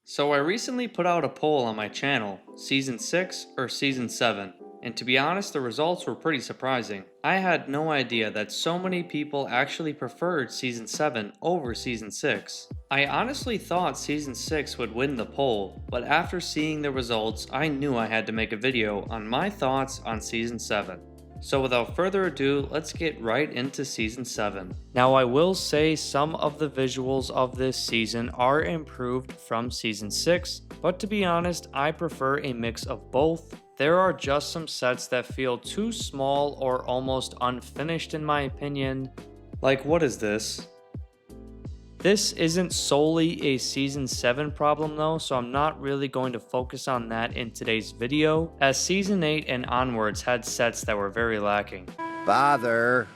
So I recently put out a poll on my channel, Season 6 or Season 7, and to be honest the results were pretty surprising. I had no idea that so many people actually preferred Season 7 over Season 6. I honestly thought Season 6 would win the poll, but after seeing the results I knew I had to make a video on my thoughts on Season 7. So without further ado, let's get right into Season 7. Now I will say some of the visuals of this season are improved from Season 6, but to be honest, I prefer a mix of both. There are just some sets that feel too small or almost unfinished in my opinion. Like, what is this? This isn't solely a Season 7 problem though, so I'm not really going to focus on that in today's video, as Season 8 and onwards had sets that were very lacking. Bother.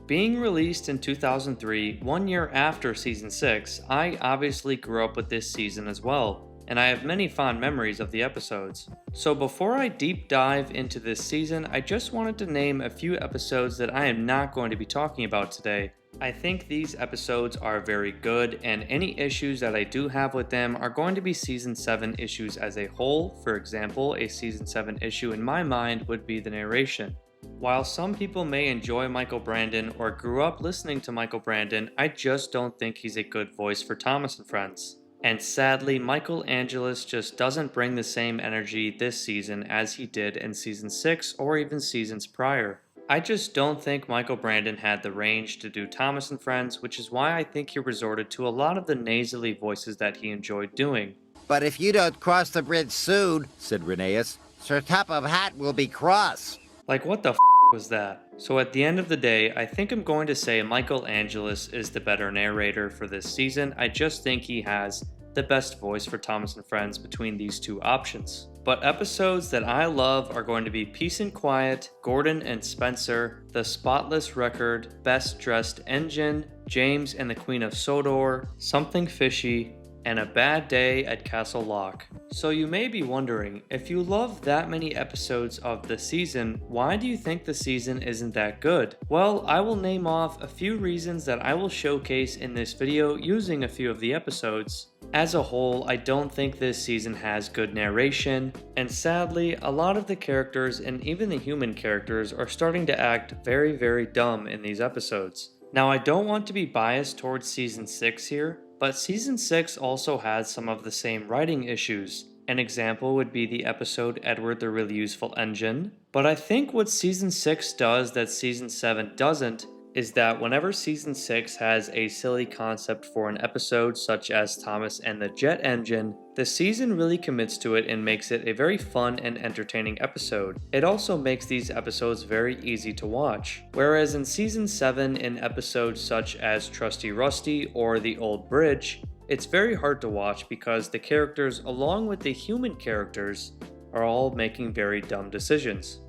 Being released in 2003, 1 year after Season 6, I obviously grew up with this season as well, and I have many fond memories of the episodes. So before I deep dive into this season, I just wanted to name a few episodes that I am not going to be talking about today. I think these episodes are very good, and any issues that I do have with them are going to be Season 7 issues as a whole. For example, a Season 7 issue in my mind would be the narration. While some people may enjoy Michael Brandon or grew up listening to Michael Brandon, I just don't think he's a good voice for Thomas and Friends. And sadly, Michael Angelis just doesn't bring the same energy this season as he did in Season 6 or even seasons prior. I just don't think Michael Brandon had the range to do Thomas and Friends, which is why I think he resorted to a lot of the nasally voices that he enjoyed doing. But if you don't cross the bridge soon, said Rheneas, Sir Top of Hat will be cross. Like, what the was that? So at the end of the day, I think I'm going to say Michael Angelis is the better narrator for this season. I just think he has the best voice for Thomas and Friends between these two options. But episodes that I love are going to be Peace and Quiet, Gordon and Spencer, The Spotless Record, Best Dressed Engine, James and the Queen of Sodor, Something Fishy, and A Bad Day at Castle Lock. So you may be wondering, if you love that many episodes of the season, why do you think the season isn't that good? Well, I will name off a few reasons that I will showcase in this video using a few of the episodes. As a whole, I don't think this season has good narration, and sadly, a lot of the characters and even the human characters are starting to act very dumb in these episodes. Now, I don't want to be biased towards Season 6 here, but Season 6 also has some of the same writing issues. An example would be the episode Edward the Really Useful Engine. But I think what Season 6 does that Season 7 doesn't is that whenever Season 6 has a silly concept for an episode such as Thomas and the Jet Engine, the season really commits to it and makes it a very fun and entertaining episode. It also makes these episodes very easy to watch. Whereas in Season 7, in episodes such as Trusty Rusty or The Old Bridge, it's very hard to watch because the characters along with the human characters are all making very dumb decisions.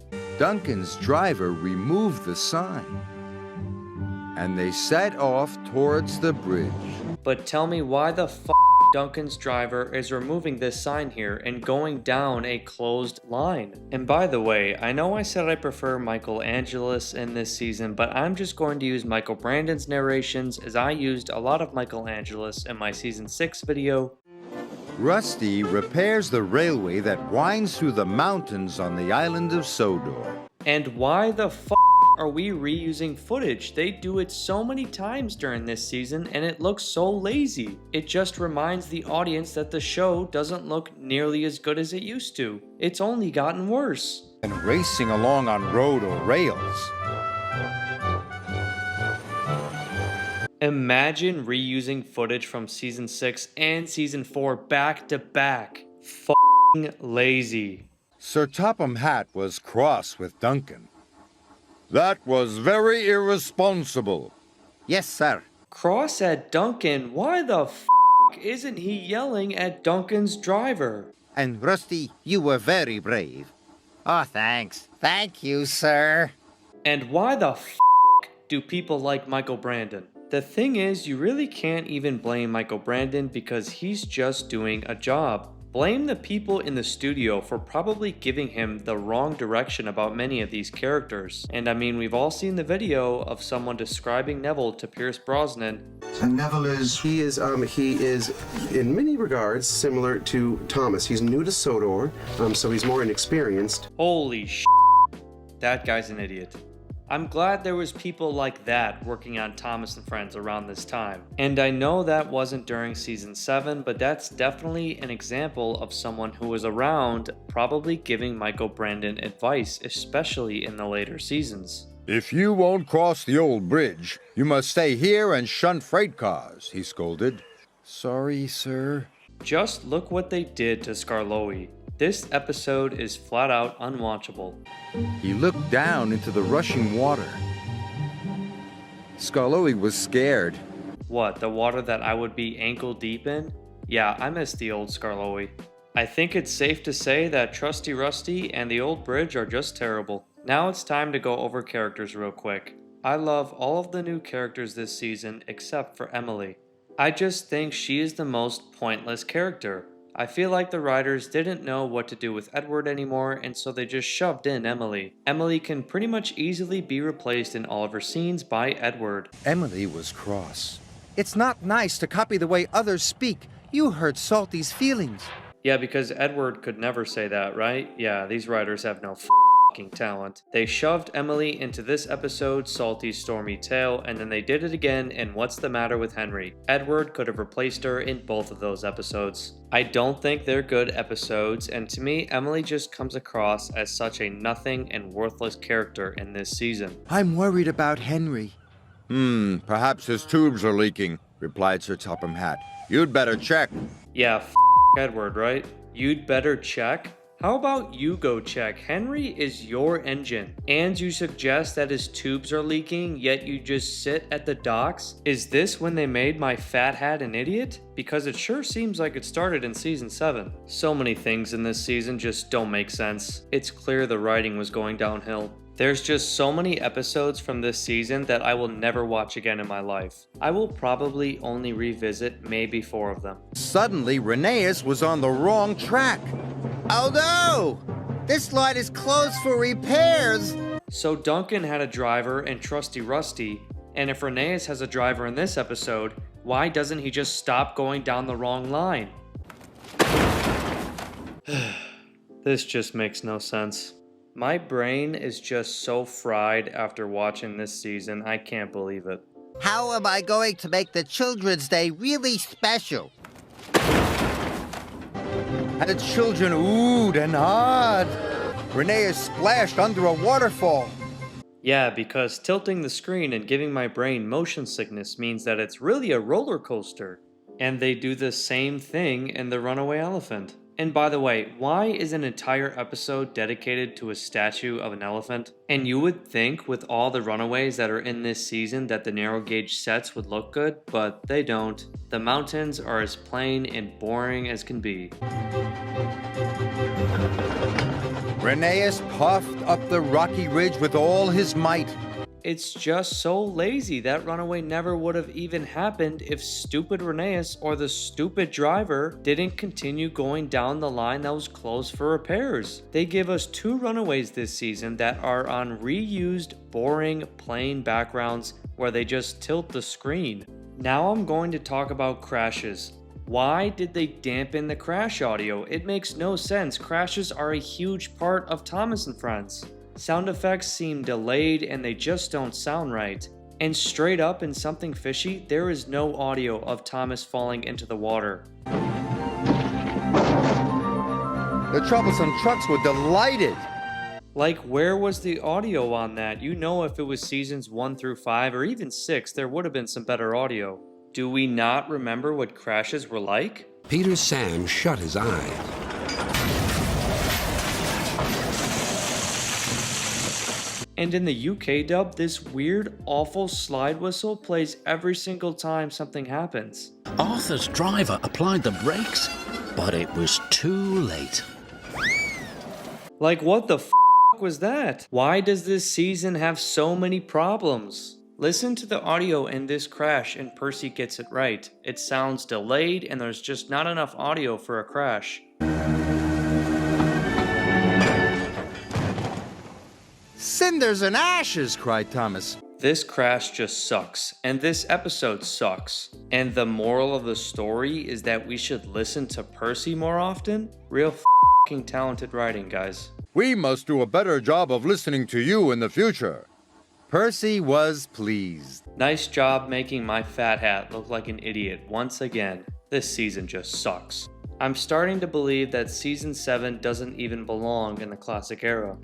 Duncan's driver removed the sign, and they set off towards the bridge. But tell me why the Duncan's driver is removing this sign here and going down a closed line. And by the way, I know I said I prefer Michael Angelis in this season, but I'm just going to use Michael Brandon's narrations as I used a lot of Michael Angelis in my Season 6 video. Rusty repairs the railway that winds through the mountains on the island of Sodor. And why the are we reusing footage? They do it so many times during this season and it looks so lazy. It just reminds the audience that the show doesn't look nearly as good as it used to. It's only gotten worse. And racing along on road or rails. Imagine reusing footage from Season 6 and Season 4 back to back. Lazy. Sir Topham Hatt was cross with Duncan. That was very irresponsible. Yes, sir. Cross at Duncan? Why the isn't he yelling at Duncan's driver? And Rusty, you were very brave. Oh, thanks. Thank you, sir. And why the do people like Michael Brandon? The thing is, you really can't even blame Michael Brandon because he's just doing a job. blame the people in the studio for probably giving him the wrong direction about many of these characters. And I mean, we've all seen the video of someone describing Neville to Pierce Brosnan. And Neville is... He is in many regards similar to Thomas. He's new to Sodor, so he's more inexperienced. Holy sh**, that guy's an idiot. I'm glad there was people like that working on Thomas and Friends around this time. And I know that wasn't during season 7, but that's definitely an example of someone who was around probably giving Michael Brandon advice, especially in the later seasons. If you won't cross the old bridge, you must stay here and shun freight cars, he scolded. Sorry, sir. Just look what they did to Skarloey. This episode is flat out unwatchable. He looked down into the rushing water. Skarloey was scared. What, the water that I would be ankle deep in? Yeah, I miss the old Skarloey. I think it's safe to say that Trusty Rusty and the old bridge are just terrible. Now it's time to go over characters real quick. I love all of the new characters this season except for Emily. I just think she is the most pointless character. I feel like the writers didn't know what to do with Edward anymore, and so they just shoved in Emily. Emily can pretty much easily be replaced in all of her scenes by Edward. Emily was cross. It's not nice to copy the way others speak. You hurt Salty's feelings. Yeah, because Edward could never say that, right? Yeah, these writers have no talent. They shoved Emily into this episode, Salty's stormy tale, and then they did it again in What's the Matter with Henry. Edward could have replaced her in both of those episodes. I don't think they're good episodes, and to me, Emily just comes across as such a nothing and worthless character in this season. I'm worried about Henry. Perhaps his tubes are leaking, replied Sir Topham Hatt. You'd better check. Yeah, Edward, right? You'd better check? How about you go check? Henry is your engine, and you suggest that his tubes are leaking, yet you just sit at the docks? Is this when they made my fat hat an idiot? Because it sure seems like it started in season 7. So many things in this season just don't make sense. It's clear the writing was going downhill. There's just so many episodes from this season that I will never watch again in my life. I will probably only revisit maybe 4 of them. Suddenly, Rheneas was on the wrong track. Oh no! This line is closed for repairs! So Duncan had a driver and Trusty Rusty, and if Rheneas has a driver in this episode, why doesn't he just stop going down the wrong line? This just makes no sense. My brain is just so fried after watching this season, I can't believe it. How am I going to make the Children's Day really special? And the children oohed and awed. Rheneas splashed under a waterfall. Yeah, because tilting the screen and giving my brain motion sickness means that it's really a roller coaster. And they do the same thing in The Runaway Elephant. And by the way, why is an entire episode dedicated to a statue of an elephant? And you would think with all the runaways that are in this season that the narrow gauge sets would look good, but they don't. The mountains are as plain and boring as can be. Rheneas puffed up the rocky ridge with all his might. It's just so lazy. That runaway never would have even happened if stupid Rheneas or the stupid driver didn't continue going down the line that was closed for repairs. They give us 2 runaways this season that are on reused, boring, plain backgrounds where they just tilt the screen. Now I'm going to talk about crashes. Why did they dampen the crash audio? It makes no sense. Crashes are a huge part of Thomas and Friends. Sound effects seem delayed and they just don't sound right. And straight up in Something Fishy, there is no audio of Thomas falling into the water. The troublesome trucks were delighted. Like, where was the audio on that? You know, if it was seasons 1 through 5 or even 6, there would have been some better audio. Do we not remember what crashes were like? Peter Sam shut his eye. And in the UK dub, this weird, awful slide whistle plays every single time something happens. Arthur's driver applied the brakes, but it was too late. Like, what the f*** was that? Why does this season have so many problems? Listen to the audio in this crash and Percy gets it right. It sounds delayed and there's just not enough audio for a crash. Cinders and ashes, cried Thomas. This crash just sucks, and this episode sucks. And the moral of the story is that we should listen to Percy more often? Real f***ing talented writing, guys. We must do a better job of listening to you in the future. Percy was pleased. Nice job making my fat hat look like an idiot once again. This season just sucks. I'm starting to believe that season 7 doesn't even belong in the classic era.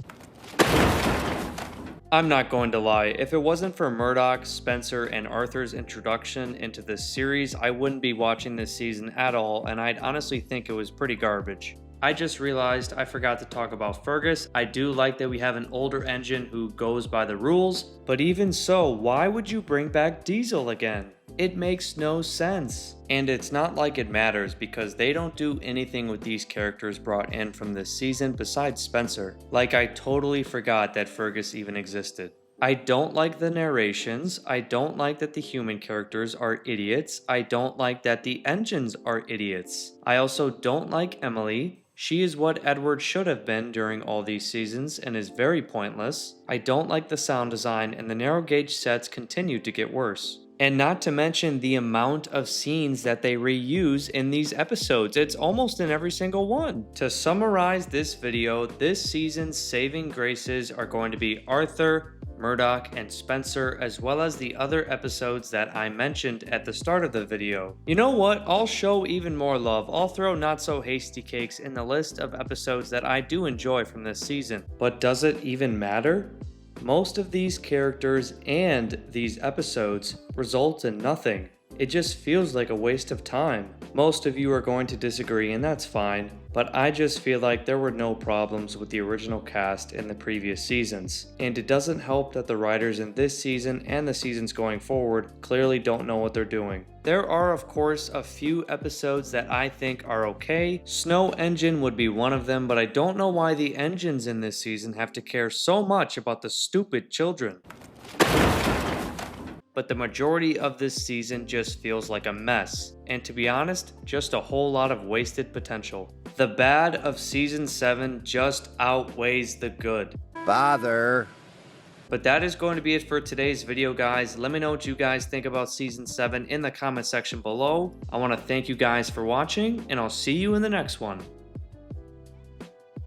I'm not going to lie, if it wasn't for Murdoch, Spencer, and Arthur's introduction into this series, I wouldn't be watching this season at all, and I'd honestly think it was pretty garbage. I just realized I forgot to talk about Fergus. I do like that we have an older engine who goes by the rules, but even so, why would you bring back Diesel again? It makes no sense. And it's not like it matters because they don't do anything with these characters brought in from this season besides Spencer. Like, I totally forgot that Fergus even existed. I don't like the narrations. I don't like that the human characters are idiots. I don't like that the engines are idiots. I also don't like Emily. She is what Edward should have been during all these seasons and is very pointless. I don't like the sound design, and the narrow gauge sets continue to get worse. And not to mention the amount of scenes that they reuse in these episodes. It's almost in every single one. To summarize this video, this season's saving graces are going to be Arthur, Murdoch, and Spencer, as well as the other episodes that I mentioned at the start of the video. You know what? I'll show even more love. I'll throw Not So Hasty Cakes in the list of episodes that I do enjoy from this season. But does it even matter? Most of these characters and these episodes result in nothing. It just feels like a waste of time. Most of you are going to disagree, and that's fine, but I just feel like there were no problems with the original cast in the previous seasons. And it doesn't help that the writers in this season and the seasons going forward clearly don't know what they're doing. There are, of course, a few episodes that I think are okay. Snow Engine would be one of them, but I don't know why the engines in this season have to care so much about the stupid children. But the majority of this season just feels like a mess, and to be honest, just a whole lot of wasted potential. The bad of season 7 just outweighs the good. Father. But that is going to be it for today's video, guys. Let me know what you guys think about season 7 in the comment section below. I want to thank you guys for watching, and I'll see you in the next one.